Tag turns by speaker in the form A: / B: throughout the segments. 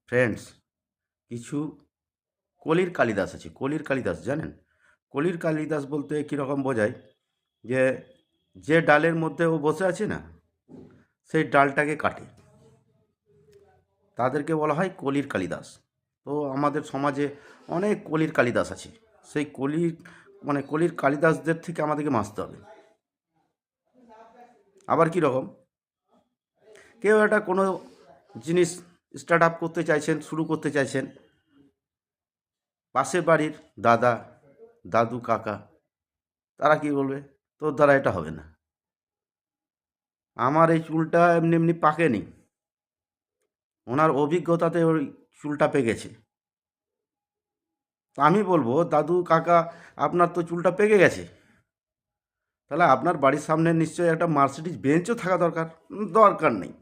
A: Friends, কিছু কলির কালিদাস আছে। কলির কালিদাস জানেন? কলির কালিদাস বলতে কীরকম বোঝায় যে যে ডালের মধ্যে ও বসে আছে না, সেই ডালটাকে কাটে, তাদেরকে বলা হয় কলির কালিদাস। তো আমাদের সমাজে অনেক কলির কালিদাস আছে। সেই কলির কলির কালিদাসদের থেকে আমাদেরকে বাঁচতে হবে। আবার কীরকম, কেউ একটা কোনো জিনিস স্টার্ট আপ করতে চাইছেন, শুরু করতে চাইছেন, পাশের বাড়ির দাদা, দাদু, কাকা, তারা কি বলবে, তোর দ্বারা এটা হবে না, আমার এই চুলটা এমনি এমনি পাকেনি, ওনার অভিজ্ঞতাতে ওই চুলটা পেকেছে। আমি বলবো, দাদু, কাকা, আপনার তো চুলটা পেকে গেছে, তাহলে আপনার বাড়ির সামনে নিশ্চয়ই একটা মার্সিডিজ বেঞ্চও থাকা দরকার। দরকার নেই।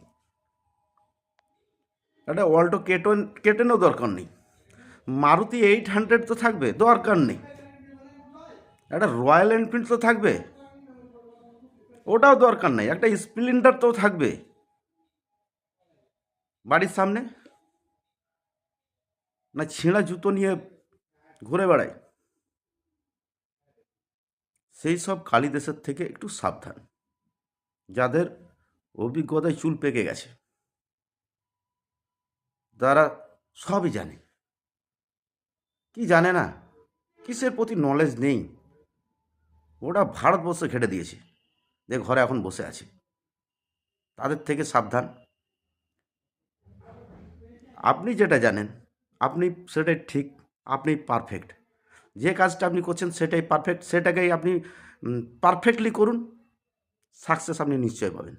A: একটা অল্টো কেটেনও দরকার নেই। মারুতি 800 তো থাকবে, দরকার নেই। একটা রয়্যাল এনফিল্ড তো থাকবে, ওটাও দরকার নেই। একটা স্প্লেন্ডার তো থাকবে বাড়ির সামনে। না ছেঁড়া জুতো নিয়ে ঘুরে বেড়ায়। সেই সব কালিদাসের থেকে একটু সাবধান, যাদের অভিজ্ঞতায় চুল পেকে গেছে, তারা সবই জানে। কি জানে না, কিসের প্রতি নলেজ নেই, ওটা ভারতবর্ষে ঘেটে দিয়েছে, যে ঘরে এখন বসে আছে। তাদের থেকে সাবধান। আপনি যেটা জানেন, আপনি সেটাই ঠিক, আপনি পারফেক্ট। যে কাজটা আপনি করছেন সেটাই পারফেক্ট, সেটাকেই আপনি পারফেক্টলি করুন, সাকসেস আপনি নিশ্চয়ই পাবেন।